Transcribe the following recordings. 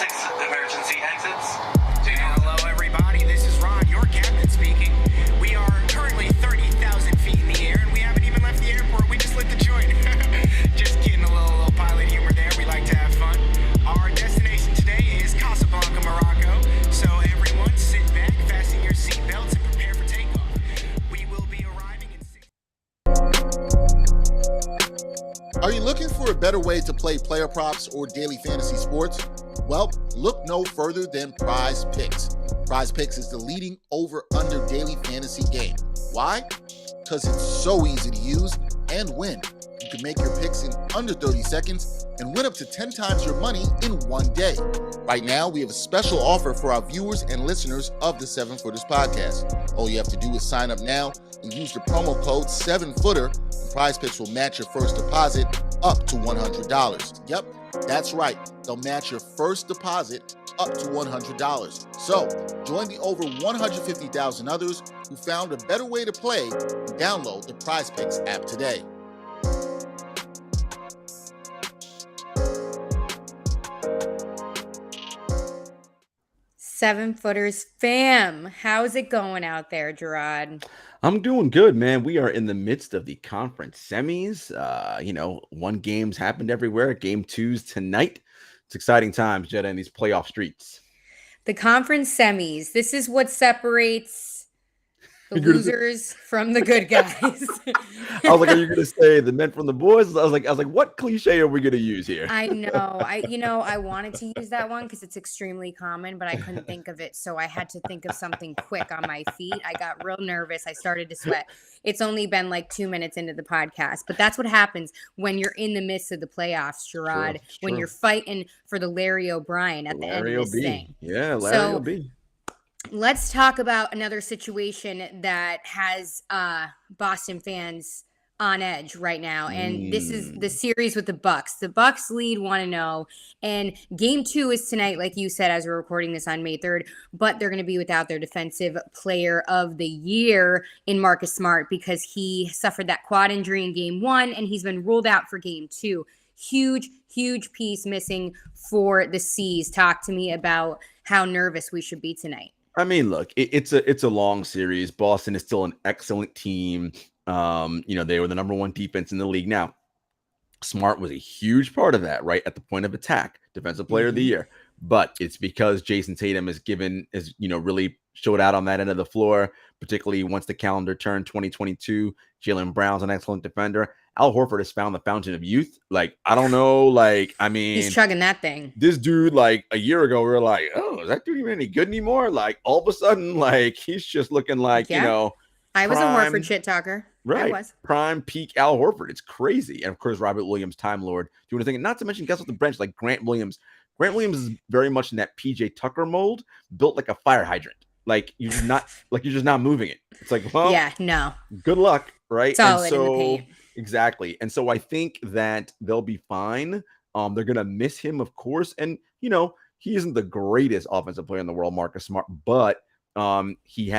6 emergency exits. Hello, everybody. This is Ron, your captain speaking. We are currently 30,000 feet in the air, and we haven't even left the airport. We just lit the joint. Just kidding, a little pilot humor there. We like to have fun. Our destination today is Casablanca, Morocco. So everyone, sit back, fasten your seatbelts, and prepare for takeoff. We will be arriving in 6. Are you looking for a better way to play player props or daily fantasy sports? Well, look no further than Prize Picks. Prize Picks is the leading over-under daily fantasy game. Why? Because it's so easy to use and win. You can make your picks in under 30 seconds and win up to 10 times your money in one day. Right now, we have a special offer for our viewers and listeners of the 7-Footers podcast. All you have to do is sign up now and use the promo code 7Footer, and Prize Picks will match your first deposit up to $100. Yep, that's right. They'll match your first deposit up to $100. So, join the over 150,000 others who found a better way to play and download the Prize Picks app today. Seven Footers fam, how's it going out there, Jarod? I'm doing good, man. We are in the midst of the conference semis. One game's happened everywhere. Game 2's tonight. It's exciting times, Jenna, in these playoff streets. The conference semis. This is what separates the losers from the good guys. I was like, are you going to say the men from the boys? I was like, what cliche are we going to use here? I know. I wanted to use that one because it's extremely common, but I couldn't think of it. So I had to think of something quick on my feet. I got real nervous. I started to sweat. It's only been like 2 minutes into the podcast, but that's what happens when you're in the midst of the playoffs, Jarod, when you're fighting for the Larry O'Brien at the end of this thing. Yeah, Larry O'B. Let's talk about another situation that has Boston fans on edge right now, and this is the series with the Bucks. The Bucks lead 1-0, and Game 2 is tonight, like you said, as we're recording this on May 3rd, but they're going to be without their defensive player of the year in Marcus Smart because he suffered that quad injury in Game 1, and he's been ruled out for Game 2. Huge piece missing for the C's. Talk to me about how nervous we should be tonight. I mean, look, it's a long series. Boston is still an excellent team. They were the number one defense in the league. Now, Smart was a huge part of that, right? At the point of attack, defensive player of the year. But it's because Jason Tatum is really showed out on that end of the floor, particularly once the calendar turned 2022. Jaylen Brown's an excellent defender. Al Horford has found the fountain of youth. Like, I don't know. He's chugging that thing. This dude, a year ago, we were like, oh, is that dude even any good anymore? Like, all of a sudden, he's just looking like, I was a Horford shit talker. Right. I was. Prime peak Al Horford. It's crazy. And of course, Robert Williams, Time Lord, doing a thing. And not to mention guys off the bench like Grant Williams. Grant Williams is very much in that PJ Tucker mold, built like a fire hydrant. You're just not moving it. It's like, well, yeah, no. Good luck, right? Solid in the paint. Exactly. And so I think that they'll be fine. They're gonna miss him, of course. And he isn't the greatest offensive player in the world, Marcus Smart, but he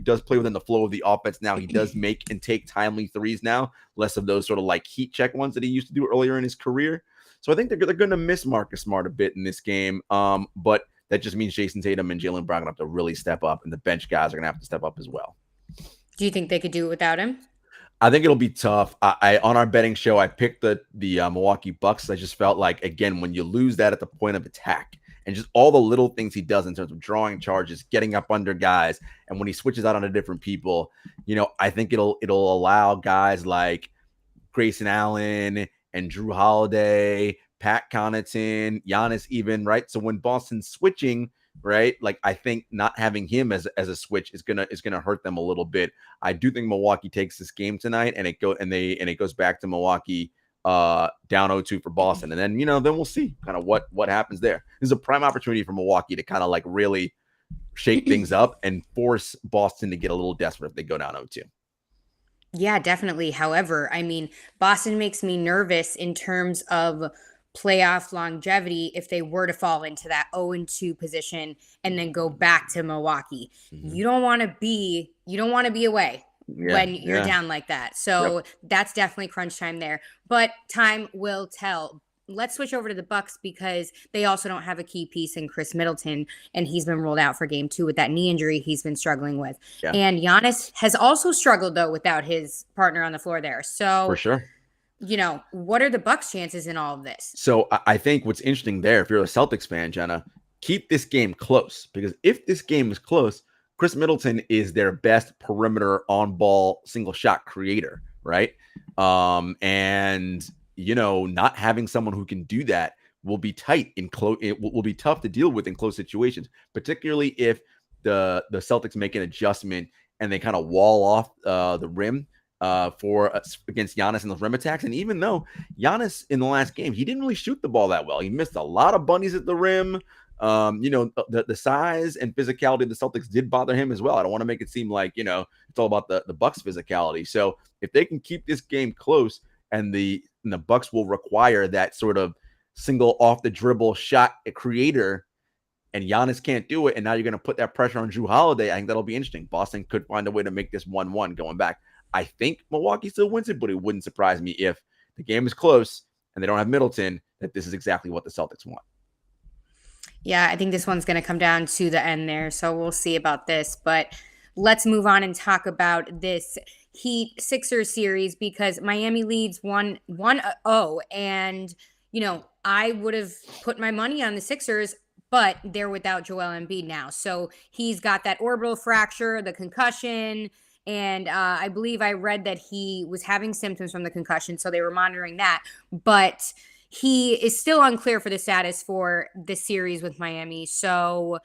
does play within the flow of the offense now. He does make and take timely threes now, less of those sort of heat check ones that he used to do earlier in his career. So I think they're going to miss Marcus Smart a bit in this game. But that just means Jason Tatum and Jaylen Brown are going to have to really step up, and the bench guys are going to have to step up as well. Do you think they could do it without him? I think it'll be tough. I on our betting show, I picked the Milwaukee Bucks. I just felt like, again, when you lose that at the point of attack, and just all the little things he does in terms of drawing charges, getting up under guys, and when he switches out onto different people, I think it'll allow guys like Grayson Allen and Drew Holiday, Pat Connaughton, Giannis even, right? So when Boston's switching, right, I think not having him as a switch is gonna hurt them a little bit. I do think Milwaukee takes this game tonight, and it goes back to Milwaukee down 0-2 for Boston, and then then we'll see kind of what happens there. This is a prime opportunity for Milwaukee to kind of really shake things up and force Boston to get a little desperate if they go down 0-2. Yeah, definitely. However, I mean, Boston makes me nervous in terms of playoff longevity if they were to fall into that 0-2 position and then go back to Milwaukee. You don't want to be away when you're down like that. So that's definitely crunch time there. But time will tell. let's switch over to the Bucks because they also don't have a key piece in Chris Middleton, and he's been ruled out for game 2 with that knee injury he's been struggling with. Yeah. And Giannis has also struggled though without his partner on the floor there. So For sure. What are the Bucks' chances in all of this? So I think what's interesting there, if you're a Celtics fan, Jenna, keep this game close, because if this game is close, Chris Middleton is their best perimeter on-ball single shot creator, right? And not having someone who can do that will be tight in close. It will be tough to deal with in close situations, particularly if the Celtics make an adjustment and they kind of wall off the rim against Giannis in those rim attacks. And even though Giannis in the last game, he didn't really shoot the ball that well. He missed a lot of bunnies at the rim. The size and physicality of the Celtics did bother him as well. I don't want to make it seem like, it's all about the Bucks physicality. So if they can keep this game close, and the Bucks will require that sort of single off the dribble shot creator, and Giannis can't do it, and now you're going to put that pressure on Jrue Holiday, I think that'll be interesting. Boston could find a way to make this 1-1 going back. I think Milwaukee still wins it, but it wouldn't surprise me if the game is close and they don't have Middleton, that this is exactly what the Celtics want. Yeah, I think this one's going to come down to the end there, so we'll see about this. But let's move on and talk about this Heat Sixers series, because Miami leads 1-0, and I would have put my money on the Sixers, but they're without Joel Embiid now. So he's got that orbital fracture, the concussion, and I believe I read that he was having symptoms from the concussion, so they were monitoring that. But he is still unclear for the status for this series with Miami. So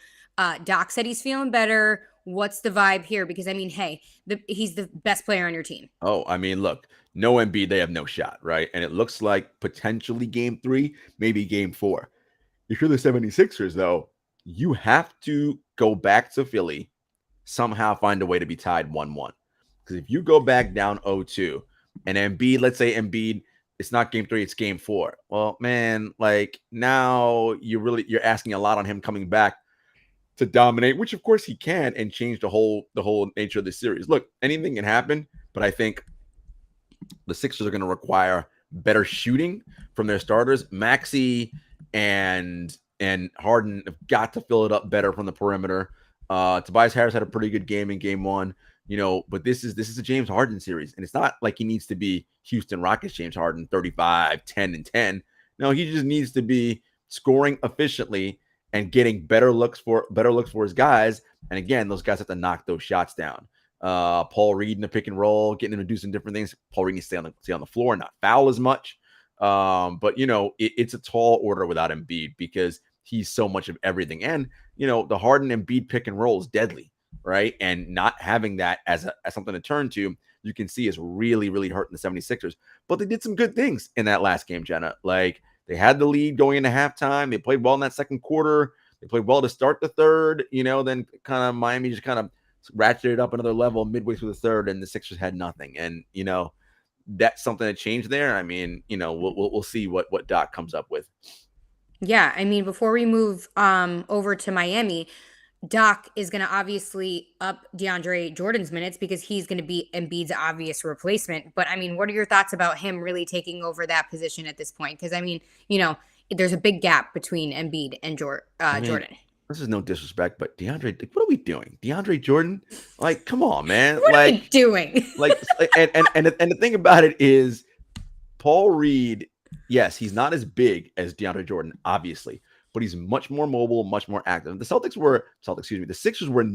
Doc said he's feeling better. What's the vibe here? Because, he's the best player on your team. Oh, look, no Embiid, they have no shot, right? And it looks like potentially game 3, maybe game 4. If you're the 76ers, though, you have to go back to Philly, somehow find a way to be tied 1-1. Because if you go back down 0-2, and Embiid, let's say Embiid, it's not game 3, it's game 4. Well, man, now you're asking a lot on him coming back to dominate, which of course he can, and change the whole nature of the series. Look, anything can happen, but I think the Sixers are going to require better shooting from their starters. Maxey and Harden have got to fill it up better from the perimeter. Tobias Harris had a pretty good game in game 1, but this is a James Harden series, and it's not like he needs to be Houston Rockets James Harden, 35, 10, and 10. No, he just needs to be scoring efficiently and getting better looks for his guys. And again, those guys have to knock those shots down. Paul Reed in the pick and roll, getting him to do some different things. Paul Reed needs to stay on the floor, not foul as much. But it's a tall order without Embiid, because he's so much of everything. And the Harden Embiid pick and roll is deadly, right? And not having that as something to turn to, you can see is really, really hurting the 76ers. But they did some good things in that last game, Jenna. They had the lead going into halftime. They played well in that second quarter. They played well to start the third. Then kind of Miami just kind of ratcheted up another level midway through the third, and the Sixers had nothing. And that's something that changed there. We'll see what Doc comes up with. Yeah, before we move over to Miami, Doc is going to obviously up DeAndre Jordan's minutes because he's going to be Embiid's obvious replacement. But, what are your thoughts about him really taking over that position at this point? Because, there's a big gap between Embiid and Jordan. This is no disrespect, but DeAndre, what are we doing? DeAndre Jordan? Come on, man. What are we doing? And the thing about it is Paul Reed, yes, he's not as big as DeAndre Jordan, obviously, but he's much more mobile, much more active. The Sixers were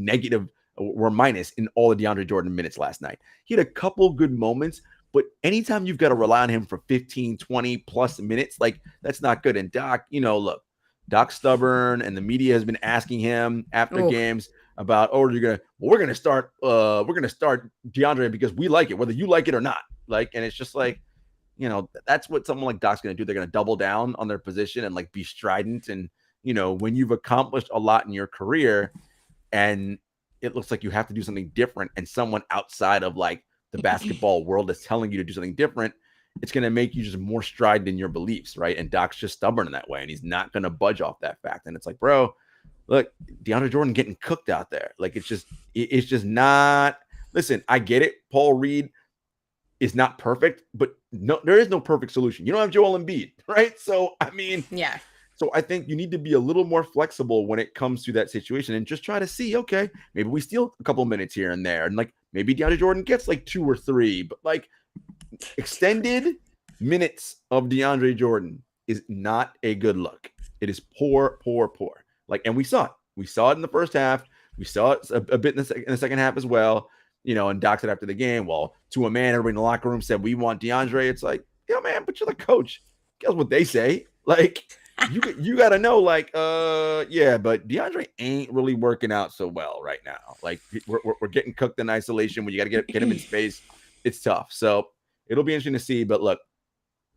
minus in all the DeAndre Jordan minutes last night. He had a couple good moments, but anytime you've got to rely on him for 15, 20 plus minutes, that's not good. And Doc, look, Doc's stubborn, and the media has been asking him after games about, we're going to start DeAndre because we like it, whether you like it or not. And it's just that's what someone like Doc's going to do. They're going to double down on their position and be strident. And, when you've accomplished a lot in your career and it looks like you have to do something different, and someone outside of the basketball world is telling you to do something different, it's going to make you just more strident in your beliefs. Right. And Doc's just stubborn in that way, and he's not going to budge off that fact. And it's bro, look, DeAndre Jordan getting cooked out there. It's just not, listen, I get it. Paul Reed, is not perfect, but no, there is no perfect solution. You don't have Joel Embiid, right? So, I mean, Yeah. so I think you need to be a little more flexible when it comes to that situation and just try to see, okay, maybe we steal a couple minutes here and there. And like maybe DeAndre Jordan gets like 2 or 3, but like extended minutes of DeAndre Jordan is not a good look. It is poor. Like, and we saw it. We saw it in the first half. We saw it a bit in the second half as well. You know, and Doc said after the game, well, to a man, everybody in the locker room said, we want DeAndre. It's like, yeah, man, but you're the coach. Guess what they say? Like, you got to know, like, yeah, but DeAndre ain't really working out so well right now. Like, we're getting cooked in isolation when you got to get him in space. It's tough. So it'll be interesting to see. But look,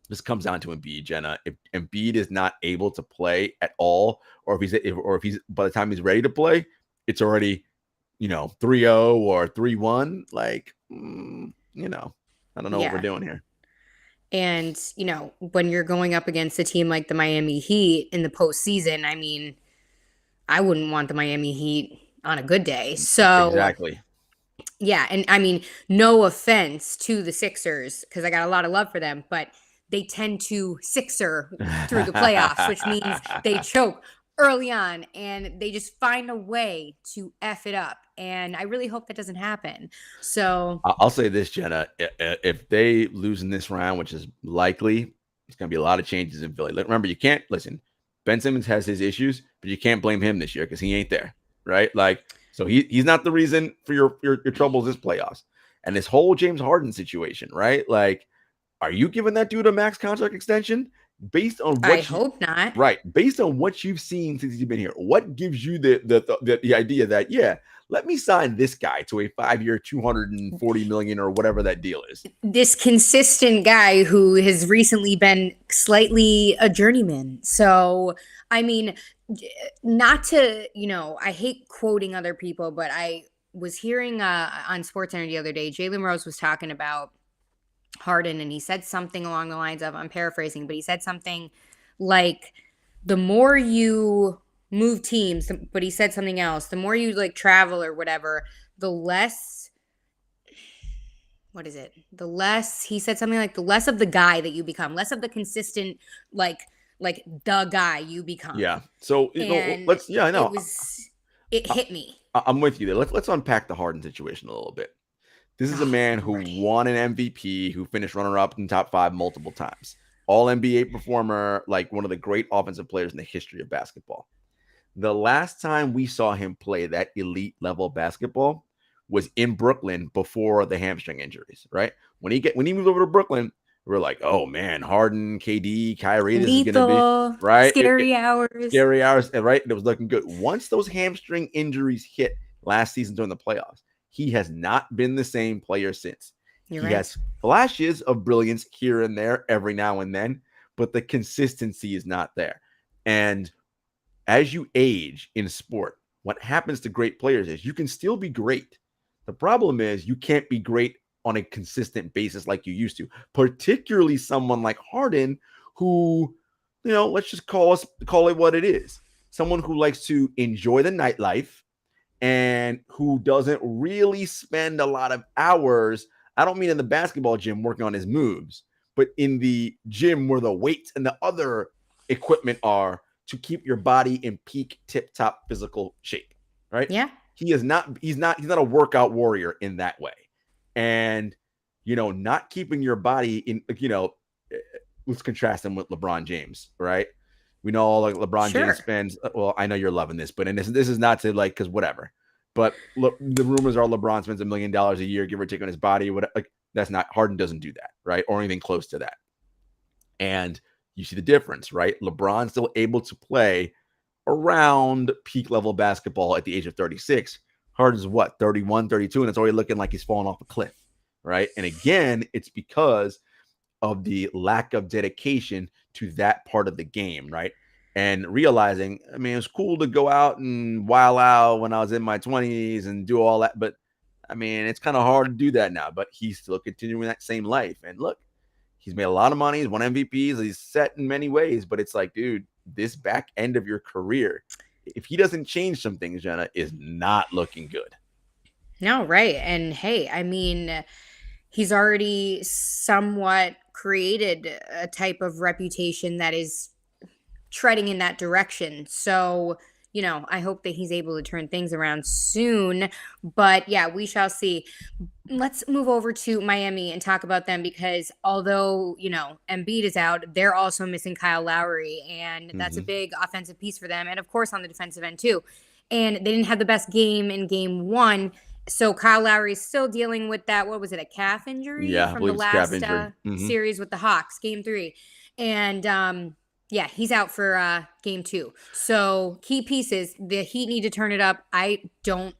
this comes down to Embiid, Jenna. If Embiid is not able to play at all, or if he's by the time he's ready to play, it's already, 3-0 or 3-1. Like, I don't know what we're doing here. And, when you're going up against a team like the Miami Heat in the postseason, I mean, I wouldn't want the Miami Heat on a good day. So Exactly. Yeah. And I mean, no offense to the Sixers, because I got a lot of love for them, but they tend to Sixer through the playoffs, which means they choke early on and they just find a way to F it up. And I really hope that doesn't happen. So I'll say this, Jenna, if they lose in this round, which is likely, it's going to be a lot of changes in Philly. Remember, you can't listen. Ben Simmons has his issues, but you can't blame him this year because he ain't there, right? Like, so he's not the reason for your troubles this playoffs. And this whole James Harden situation, right? Like, are you giving that dude a max contract extension based on what? I hope not. Right, based on what you've seen since he's been here. What gives you the idea that, yeah, let me sign this guy to a 5-year, $240 million or whatever that deal is? This consistent guy who has recently been slightly a journeyman. So, I mean, not to, I hate quoting other people, but I was hearing on SportsCenter the other day, Jalen Rose was talking about Harden, and he said something along the lines of, I'm paraphrasing, but he said something like, the more you move teams, but he said something else, the more you like travel or whatever, the less, what is it? The less, he said something like, the less of the guy that you become, less of the consistent, like the guy you become. Yeah. So, let's, yeah, I know. It hit me. I'm with you there. Let's unpack the Harden situation a little bit. This is a man who won an MVP, who finished runner-up in top 5 multiple times. All NBA performer, like one of the great offensive players in the history of basketball. The last time we saw him play that elite level basketball was in Brooklyn before the hamstring injuries, right? When he moved over to Brooklyn, we were like, oh man, Harden, KD, Kyrie, this is going to be right. Scary hours, right? It was looking good. Once those hamstring injuries hit last season during the playoffs, he has not been the same player since. He has flashes of brilliance here and there every now and then, but the consistency is not there. And as you age in sport, what happens to great players is you can still be great. The problem is you can't be great on a consistent basis like you used to, particularly someone like Harden, who, let's just call it what it is. Someone who likes to enjoy the nightlife and who doesn't really spend a lot of hours. I don't mean in the basketball gym working on his moves, but in the gym where the weights and the other equipment are to keep your body in peak tip-top physical shape, right? Yeah. He's not a workout warrior in that way. And, not keeping your body in, let's contrast him with LeBron James, right? We know like LeBron James spends, well, I know you're loving this, but this is not to like, because whatever. But look, the rumors are LeBron spends $1 million a year, give or take, on his body. That's not, Harden doesn't do that, right? Or anything close to that. And you see the difference, right? LeBron's still able to play around peak level basketball at the age of 36. Harden's what, 31, 32, and it's already looking like he's falling off a cliff, right? And again, it's because of the lack of dedication to that part of the game, right? And realizing, I mean, it's cool to go out and wild out when I was in my 20s and do all that, but I mean, it's kind of hard to do that now, but he's still continuing that same life. And look, he's made a lot of money. He's won MVPs. He's set in many ways, but it's like, dude, this back end of your career, if he doesn't change some things, Jenna, is not looking good. No, right. And hey, I mean, he's already somewhat created a type of reputation that is treading in that direction. So, I hope that he's able to turn things around soon. But yeah, we shall see. Let's move over to Miami and talk about them because although, Embiid is out, they're also missing Kyle Lowry, and that's a big offensive piece for them. And of course, on the defensive end, too. And they didn't have the best game in game one. So Kyle Lowry is still dealing with that. What was it? A calf injury from the last series with the Hawks, game 3. And, yeah, he's out for game 2. So key pieces, the Heat need to turn it up. I don't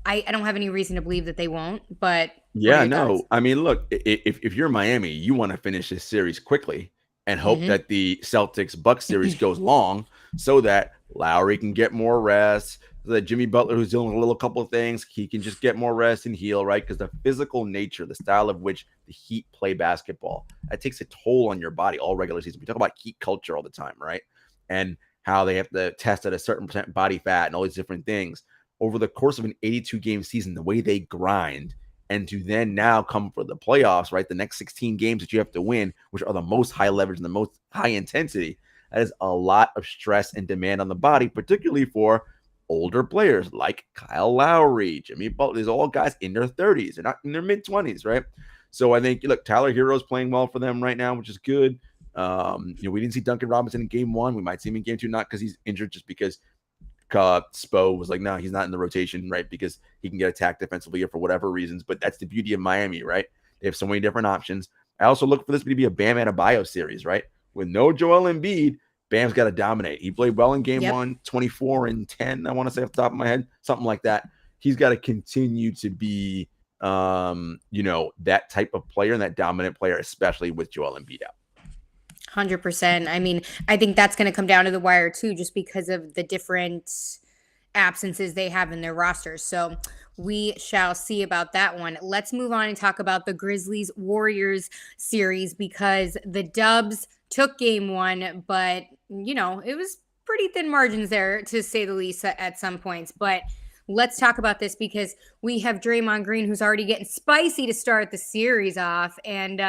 have any reason to believe that they won't, but yeah, no. I mean, look, if you're Miami, you want to finish this series quickly and hope that the Celtics Bucks series goes long so that Lowry can get more rest, so that Jimmy Butler, who's dealing with a little couple of things, he can just get more rest and heal, right? Because the physical nature, the style of which the Heat play basketball, that takes a toll on your body all regular season. We talk about Heat culture all the time, right? And how they have to test at a certain percent body fat and all these different things. Over the course of an 82-game season, the way they grind, and to then now come for the playoffs, right? The next 16 games that you have to win, which are the most high leverage and the most high intensity, that is a lot of stress and demand on the body, particularly for older players like Kyle Lowry, Jimmy Butler. These are all guys in their 30s. They're not in their mid-20s, right? So I think, look, Tyler Hero's playing well for them right now, which is good. We didn't see Duncan Robinson in game 1. We might see him in game 2, not because he's injured, just because Spo was like, no, he's not in the rotation, right? Because he can get attacked defensively or for whatever reasons. But that's the beauty of Miami, right? They have so many different options. I also look for this to be a Bam Adebayo series, right? With no Joel Embiid, Bam's got to dominate. He played well in game 1, 24 and 10, I want to say off the top of my head, something like that. He's got to continue to be, that type of player and that dominant player, especially with Joel Embiid out. 100%. I mean, I think that's going to come down to the wire too, just because of the different absences they have in their rosters. So we shall see about that one. Let's move on and talk about the Grizzlies Warriors series, because the Dubs took game 1, but it was pretty thin margins there, to say the least, at some points. But let's talk about this because we have Draymond Green, who's already getting spicy to start the series off. And,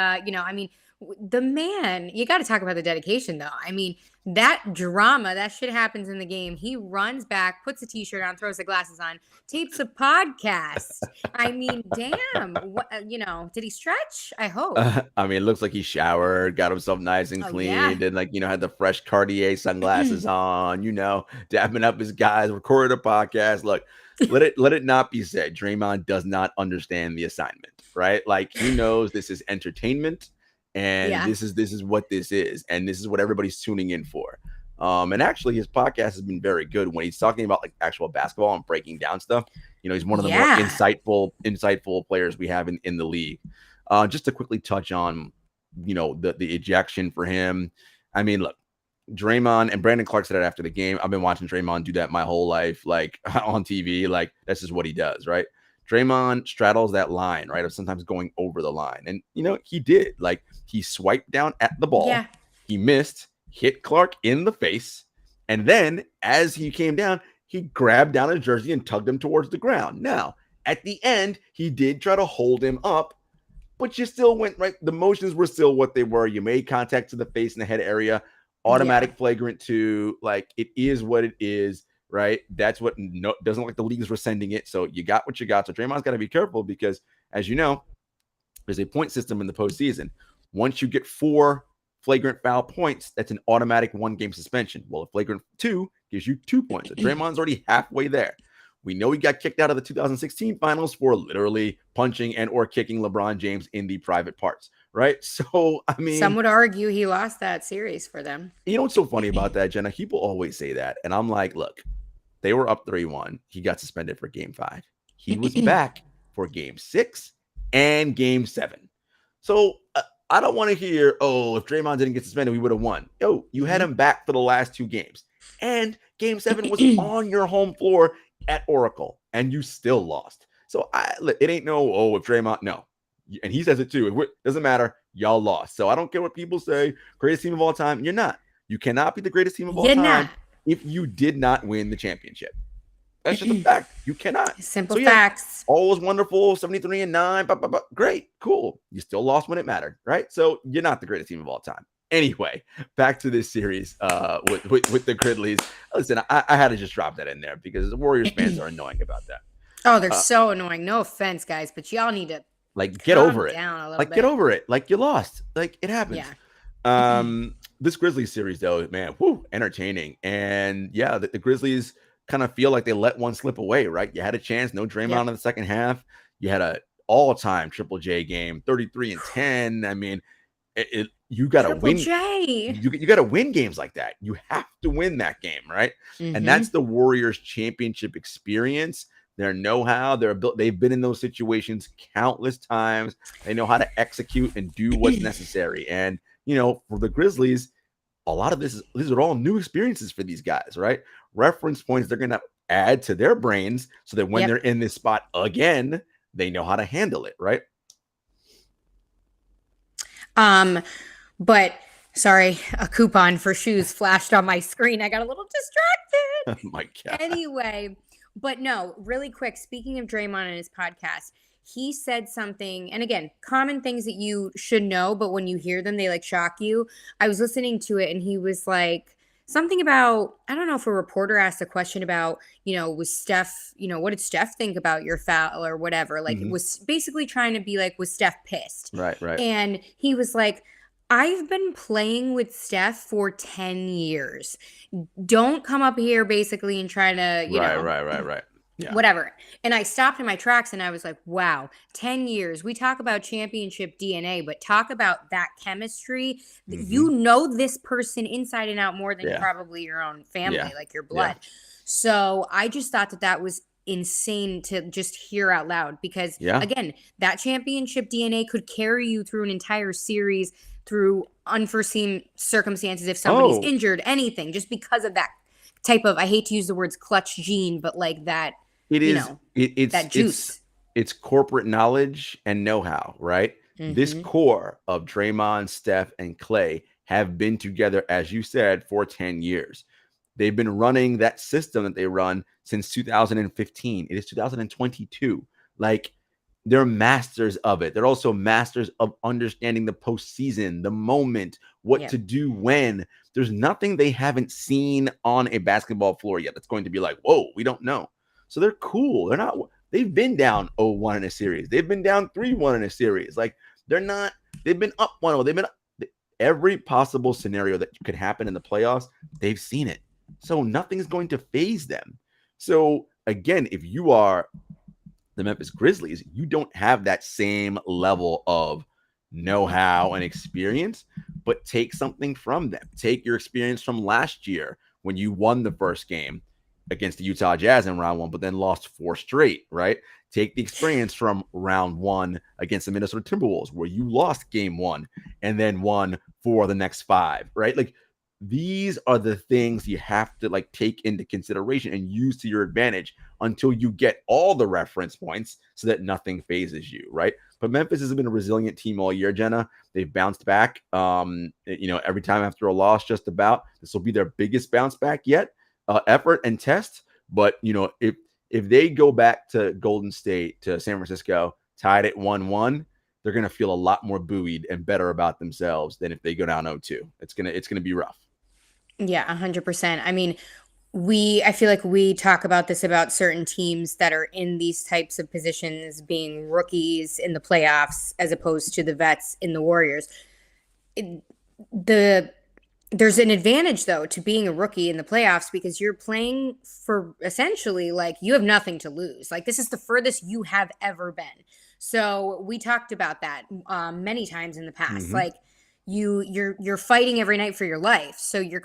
the man, you got to talk about the dedication, though. I mean, that drama, that shit happens in the game. He runs back, puts a t-shirt on, throws the glasses on, tapes a podcast. I mean, damn. What, did he stretch? I hope. It looks like he showered, got himself nice and cleaned, and had the fresh Cartier sunglasses on, dapping up his guys, recorded a podcast. Look, let it not be said, Draymond does not understand the assignment, right? Like, he knows this is entertainment. And this is what this is, and this is what everybody's tuning in for. And actually, his podcast has been very good when he's talking about like actual basketball and breaking down stuff. He's one of the more insightful players we have in the league. Just to quickly touch on, the ejection for him. I mean, look, Draymond and Brandon Clark said it after the game. I've been watching Draymond do that my whole life, like on TV. Like, that's just what he does, right? Draymond straddles that line, right, of sometimes going over the line. And, he did. Like, he swiped down at the ball. Yeah. He missed, hit Clark in the face. And then, as he came down, he grabbed down his jersey and tugged him towards the ground. Now, at the end, he did try to hold him up, but you still went, right? The motions were still what they were. You made contact to the face and the head area. Automatic flagrant 2. Like, it is what it is. Right. That's what doesn't like the leagues were sending it. So you got what you got. So Draymond's got to be careful because, as you know, there's a point system in the postseason. Once you get 4 flagrant foul points, that's an automatic 1-game suspension. Well, a flagrant 2 gives you 2 points. So Draymond's already halfway there. We know he got kicked out of the 2016 finals for literally punching and or kicking LeBron James in the private parts. Right. So, I mean, some would argue he lost that series for them. You know what's so funny about that, Jenna? People always say that. And I'm like, look, they were up 3-1. He got suspended for game 5. He was back for game 6 and game 7. So I don't want to hear, if Draymond didn't get suspended, we would have won. Yo, you had him back for the last 2 games. And game 7 was on your home floor at Oracle, and you still lost. So it ain't if Draymond, no. And he says it too. It doesn't matter. Y'all lost. So I don't care what people say. Greatest team of all time. You're not. You cannot be the greatest team of all time if you did not win the championship. That's just a fact. You cannot. Simple facts. All was wonderful. 73-9. Great. Cool. You still lost when it mattered, right? So you're not the greatest team of all time. Anyway, back to this series with the Grizzlies. Listen, I had to just drop that in there because the Warriors fans are annoying about that. Oh, they're so annoying. No offense, guys, but y'all need to get over it. Get over it. Like, you lost. Like, it happens. Yeah. This Grizzlies series, though, man, entertaining. And yeah, the Grizzlies kind of feel like they let one slip away, right? You had a chance, no Draymond in the second half. You had a all-time Triple J game, 33-10. I mean, you got to win. You got to win games like that. You have to win that game, right? And that's the Warriors championship experience. Their know-how, they've been in those situations countless times. They know how to execute and do what's necessary. And for the Grizzlies, a lot of these are all new experiences for these guys, right? Reference points they're going to add to their brains so that when they're in this spot again, they know how to handle it, right? But sorry, a coupon for shoes flashed on my screen. I got a little distracted. Oh my God. Anyway, but no, really quick, speaking of Draymond and his podcast, he said something, and again, common things that you should know, but when you hear them, they shock you. I was listening to it and he was like something about, I don't know if a reporter asked a question about, was Steph, what did Steph think about your foul or whatever? Was basically trying to be like, was Steph pissed? Right. And he was like, I've been playing with Steph for 10 years. Don't come up here basically and try to, Right. Yeah. Whatever. And I stopped in my tracks and I was like, wow, 10 years. We talk about championship DNA, but talk about that chemistry. You know this person inside and out more than probably your own family, like your blood. Yeah. So I just thought that was insane to just hear out loud because, again, that championship DNA could carry you through an entire series, through unforeseen circumstances if somebody's injured, anything, just because of that type of, I hate to use the words clutch gene, but like that. It is, it's that juice. It's corporate knowledge and know-how, right? This core of Draymond, Steph, and Klay have been together, as you said, for 10 years. They've been running that system that they run since 2015. It is 2022. Like, they're masters of it. They're also masters of understanding the postseason, the moment, what to do when. There's nothing they haven't seen on a basketball floor yet that's going to be like, whoa, we don't know. So they're cool. They've been down 0-1 in a series. They've been down 3-1 in a series. Like, they've been up 1-0. They've been every possible scenario that could happen in the playoffs. They've seen it. So nothing's going to phase them. So again, if you are the Memphis Grizzlies, you don't have that same level of know-how and experience, but take something from them. Take your experience from last year when you won the first game against the Utah Jazz in round 1, but then lost 4 straight, right? Take the experience from round 1 against the Minnesota Timberwolves, where you lost game 1 and then won 4 of the next 5, right? Like, these are the things you have to take into consideration and use to your advantage until you get all the reference points so that nothing phases you, right? But Memphis has been a resilient team all year, Jenna. They've bounced back, every time after a loss, just about. This will be their biggest bounce back yet, effort and test. But, if they go back to Golden State, to San Francisco, tied at 1-1, they're going to feel a lot more buoyed and better about themselves than if they go down 0-2. It's going to be rough. Yeah, 100%. I mean, I feel like we talk about this about certain teams that are in these types of positions being rookies in the playoffs as opposed to the vets in the Warriors. There's an advantage, though, to being a rookie in the playoffs because you're playing for essentially you have nothing to lose. This is the furthest you have ever been. So we talked about that many times in the past. You're fighting every night for your life. So you're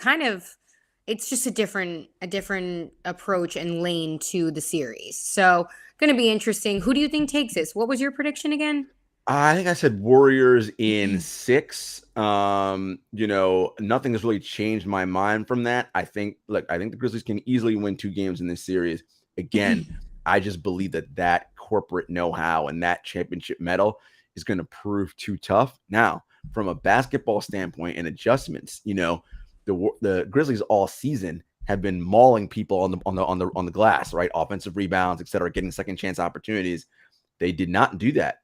it's just a different approach and lane to the series. So going to be interesting. Who do you think takes this? What was your prediction again? I think I said Warriors in 6. Nothing has really changed my mind from that. I think the Grizzlies can easily win 2 games in this series. Again, I just believe that corporate know-how and that championship medal is going to prove too tough. Now, from a basketball standpoint and adjustments, the Grizzlies all season have been mauling people on the glass, right? Offensive rebounds, etc., getting second chance opportunities. They did not do that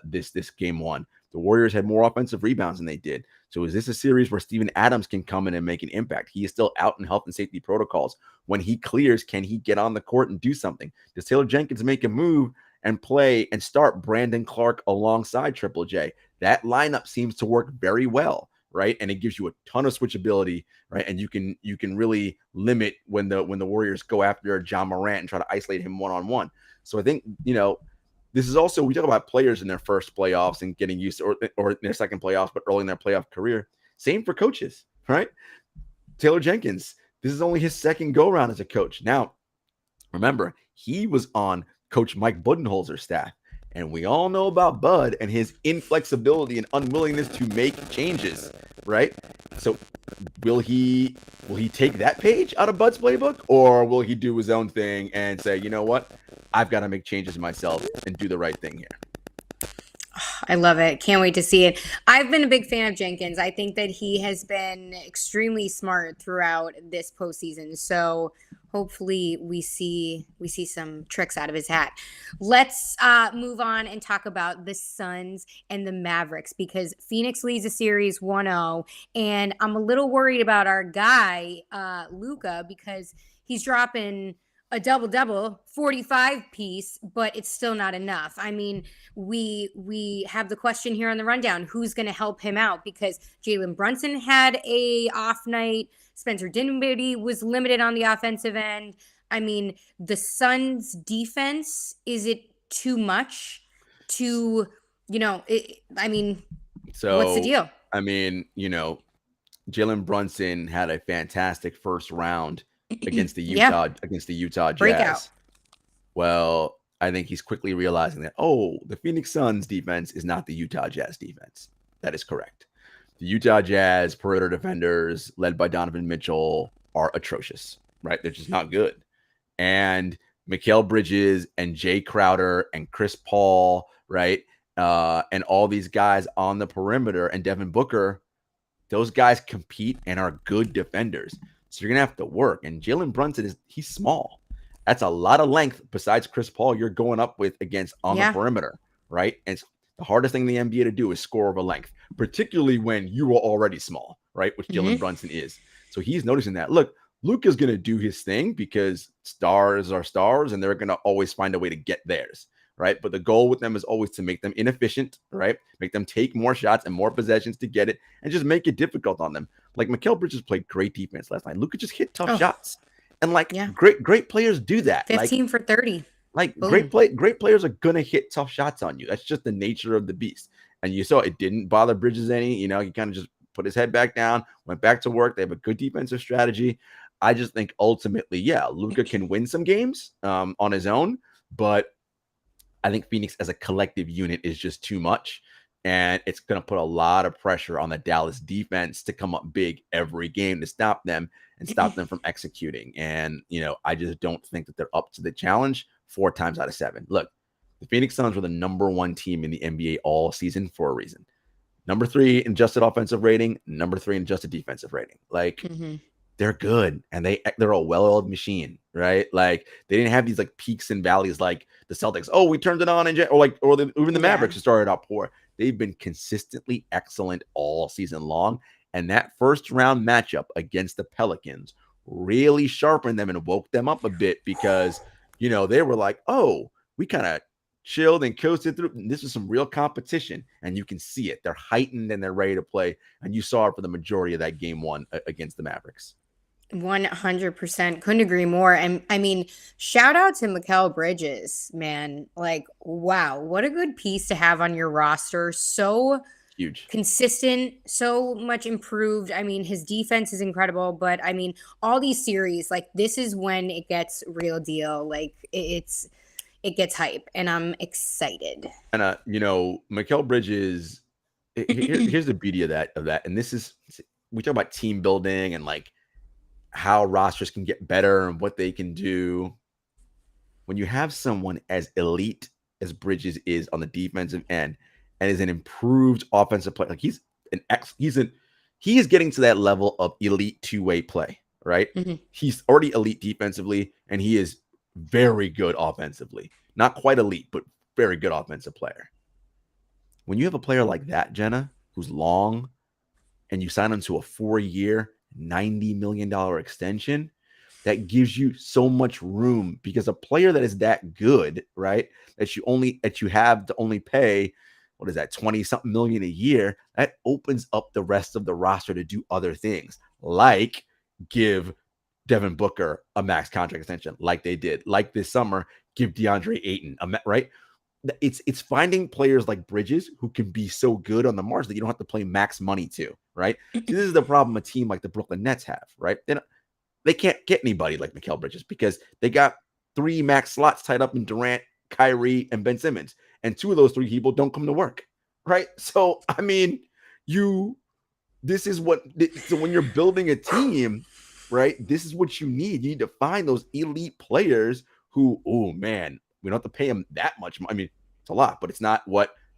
this game one. The Warriors had more offensive rebounds than they did. So is this a series where Steven Adams can come in and make an impact? He is still out in health and safety protocols. When he clears, can he get on the court and do something? Does Taylor Jenkins make a move and play and start Brandon Clark alongside Triple J? That lineup seems to work very well, right? And it gives you a ton of switchability, right? And you can really limit when the Warriors go after John Morant and try to isolate him one-on-one. So I think, this is also, we talk about players in their first playoffs and getting used to, or in their second playoffs, but early in their playoff career. Same for coaches, right? Taylor Jenkins, this is only his second go-around as a coach. Now, remember, he was on Coach Mike Budenholzer's staff, and we all know about Bud and his inflexibility and unwillingness to make changes, right? So will he take that page out of Bud's playbook, or will he do his own thing and say, you know what? I've got to make changes myself and do the right thing here. I love it. Can't wait to see it. I've been a big fan of Jenkins. I think that he has been extremely smart throughout this postseason. So hopefully we see some tricks out of his hat. Let's move on and talk about the Suns and the Mavericks, because Phoenix leads the series 1-0, and I'm a little worried about our guy Luka, because he's dropping a double-double, 45 piece, but it's still not enough. I mean, we have the question here on the rundown, who's going to help him out? Because Jalen Brunson had a off night. Spencer Dinwiddie was limited on the offensive end. I mean, the Suns' defense, is it too much to, So what's the deal? I mean, Jalen Brunson had a fantastic first round against the Utah Jazz. Breakout. Well, I think he's quickly realizing that, the Phoenix Suns defense is not the Utah Jazz defense. That is correct. The Utah Jazz perimeter defenders, led by Donovan Mitchell, are atrocious, right? They're just not good. And Mikal Bridges and Jay Crowder and Chris Paul, right? And all these guys on the perimeter, and Devin Booker, those guys compete and are good defenders. So you're going to have to work. And Jalen Brunson, he's small. That's a lot of length besides Chris Paul you're going up with against on the perimeter, right? And it's the hardest thing in the NBA to do is score over length, particularly when you are already small, right? Which Jalen Brunson is. So he's noticing that. Look, Luka's going to do his thing because stars are stars and they're going to always find a way to get theirs, right? But the goal with them is always to make them inefficient, right? Make them take more shots and more possessions to get it and just make it difficult on them. Like Mikal Bridges played great defense last night. Luka just hit tough shots. And great players do that. 15 for 30. Like great players are going to hit tough shots on you. That's just the nature of the beast. And you saw it didn't bother Bridges any. He kind of just put his head back down, went back to work. They have a good defensive strategy. I just think ultimately, Luka can win some games on his own, but I think Phoenix as a collective unit is just too much. And it's going to put a lot of pressure on the Dallas defense to come up big every game to stop them and stop them from executing. And, I just don't think that they're up to the challenge 4 times out of 7. Look, the Phoenix Suns were the number 1 team in the NBA all season for a reason. Number 3 in adjusted offensive rating, number 3 in adjusted defensive rating. They're good, and they're a well-oiled machine, right? Like they didn't have these peaks and valleys like the Celtics. Oh, we turned it on, even the Mavericks who started out poor. They've been consistently excellent all season long, and that first round matchup against the Pelicans really sharpened them and woke them up a bit because they were like, we kind of chilled and coasted through. And this is some real competition, and you can see it. They're heightened and they're ready to play, and you saw it for the majority of that game 1 against the Mavericks. 100%. Couldn't agree more. And I mean, shout out to Mikal Bridges, man. Wow, what a good piece to have on your roster. So huge, consistent, so much improved. I mean, his defense is incredible, but I mean, all these series, this is when it gets real deal. It gets hype, and I'm excited. And Mikal Bridges, here's the beauty of that. And this is, we talk about team building and how rosters can get better and what they can do. When you have someone as elite as Bridges is on the defensive end and is an improved offensive player, he is getting to that level of elite two-way play, right? Mhm. He's already elite defensively, and he is very good offensively. Not quite elite, but very good offensive player. When you have a player like that, Jenna, who's long, and you sign him to a 4-year, $90 million extension, that gives you so much room, because a player that is that good, right, that you have to only pay, what is that, 20 something million a year, that opens up the rest of the roster to do other things, like give Devin Booker a max contract extension, like they did, like this summer, give DeAndre Ayton right. It's finding players like Bridges who can be so good on the margin that you don't have to play max money to, right? See, this is the problem a team like the Brooklyn Nets have, right? They can't get anybody like Mikal Bridges because they got 3 max slots tied up in Durant, Kyrie, and Ben Simmons. And 2 of those 3 people don't come to work, right? So, I mean, so when you're building a team, right, this is what you need. You need to find those elite players who, oh man, we don't have to pay them that much. I mean, it's a lot, but it's not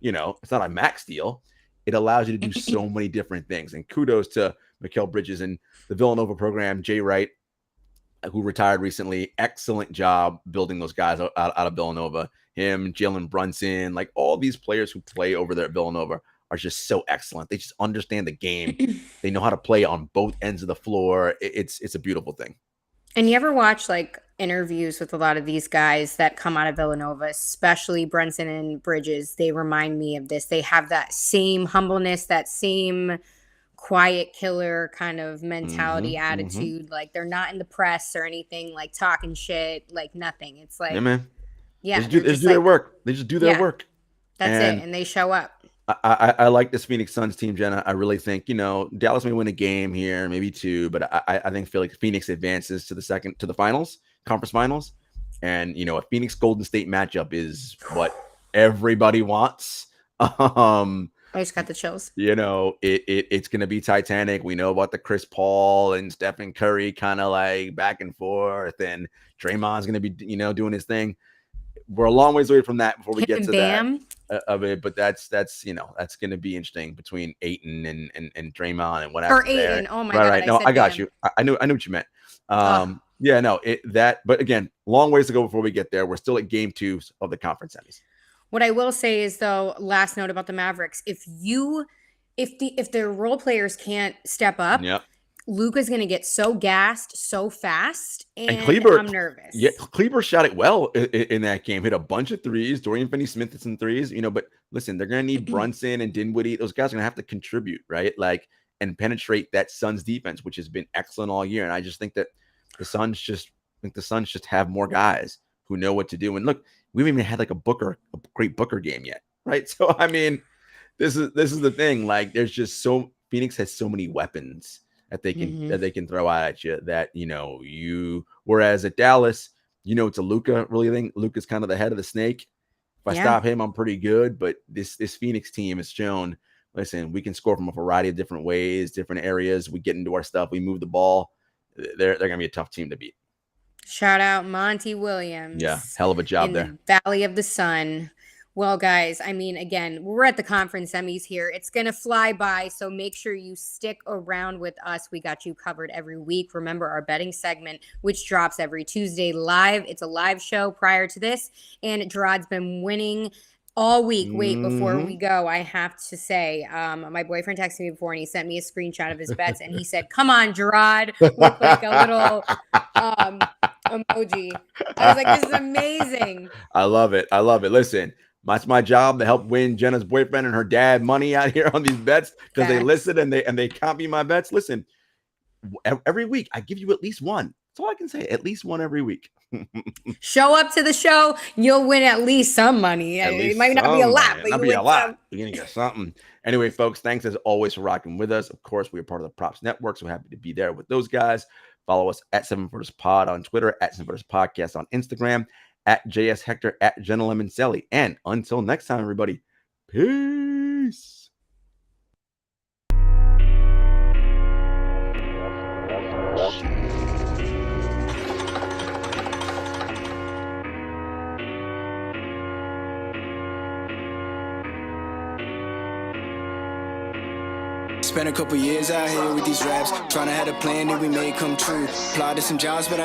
it's not a max deal. It allows you to do so many different things. And kudos to Mikal Bridges and the Villanova program, Jay Wright, who retired recently. Excellent job building those guys out of Villanova. Him, Jalen Brunson, like all these players who play over there at Villanova are just so excellent. They just understand the game. They know how to play on both ends of the floor. It's a beautiful thing. And you ever watch like interviews with a lot of these guys that come out of Villanova, especially Brunson and Bridges? They remind me of this. They have that same humbleness, that same quiet killer kind of mentality, attitude. Like they're not in the press or anything, like talking shit, like nothing. It's like, yeah, man. Yeah, they just do their work. They just do their work. That's it. And they show up. I like this Phoenix Suns team, Jenna. I really think, Dallas may win a game here, maybe 2, but I think Phoenix advances to the finals, conference finals. And, a Phoenix Golden State matchup is what everybody wants. I just got the chills. It's going to be Titanic. We know about the Chris Paul and Stephen Curry kind of like back and forth, and Draymond's going to be, doing his thing. We're a long ways away from that before we get to that of it, but that's going to be interesting between Ayton and Draymond and whatever. Or Ayton, oh my god! Right. No, I got you. I knew what you meant. Yeah, no, but again, long ways to go before we get there. We're still at game 2 of the conference semis. What I will say is, though, last note about the Mavericks: if the role players can't step up, Luka's going to get so gassed so fast, and Kleber, I'm nervous. Yeah, Kleber shot it well in that game. Hit a bunch of threes. Dorian Finney-Smith hit some threes. But listen, they're going to need Brunson and Dinwiddie. Those guys are going to have to contribute, right? Like, and penetrate that Suns defense, which has been excellent all year. And I just think that the Suns just have more guys who know what to do. And look, we haven't even had like a great Booker game yet, right? So I mean, this is the thing. Like, there's just Phoenix has so many weapons that they can throw out at you that whereas at Dallas, it's a Luka really thing. Luka's kind of the head of the snake. If I stop him, I'm pretty good. But this Phoenix team has shown, listen, we can score from a variety of different ways, different areas. We get into our stuff, we move the ball. They're gonna be a tough team to beat. Shout out Monty Williams. Yeah, hell of a job there. The Valley of the Sun. Well, guys, I mean, again, we're at the conference semis here. It's going to fly by, so make sure you stick around with us. We got you covered every week. Remember our betting segment, which drops every Tuesday live. It's a live show prior to this, and Jarod's been winning all week. Wait, before we go, I have to say, my boyfriend texted me before, and he sent me a screenshot of his bets, and he said, "Come on, Jarod," with like a little emoji. I was like, "This is amazing." I love it. Listen, that's my job, to help win Jenna's boyfriend and her dad money out here on these bets, because they listen and they copy my bets. Listen, every week I give you at least one. That's all I can say. At least one every week. Show up to the show, you'll win at least some money. It might not be a lot, but you'll win some. You're gonna get something. Anyway, folks, thanks as always for rocking with us. Of course, we are part of the Props Network, so happy to be there with those guys. Follow us at 7footers on Twitter, at 7footers Podcast on Instagram, at JS Hector, at Jenna Lemoncelli. And until next time, everybody, peace. Spent a couple years out here with these raps, trying to have a plan that we made come true. Applied to some jobs, but I